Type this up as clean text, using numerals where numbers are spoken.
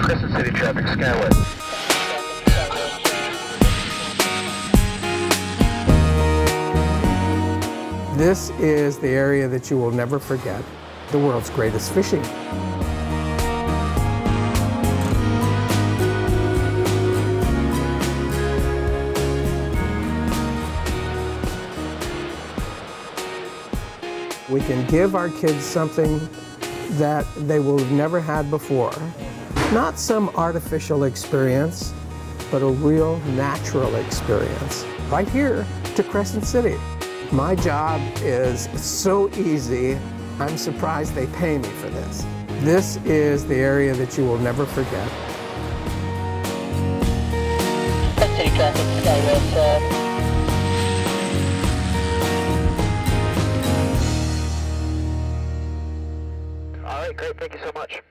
Crescent City traffic, Skyway. This is the area that you will never forget, the world's greatest fishing. We can give our kids something that they will have never had before. Not some artificial experience, but a real natural experience. Right here to Crescent City. My job is so easy, I'm surprised they pay me for this. This is the area that you will never forget. City traffic, Skyway, All right, great. Thank you so much.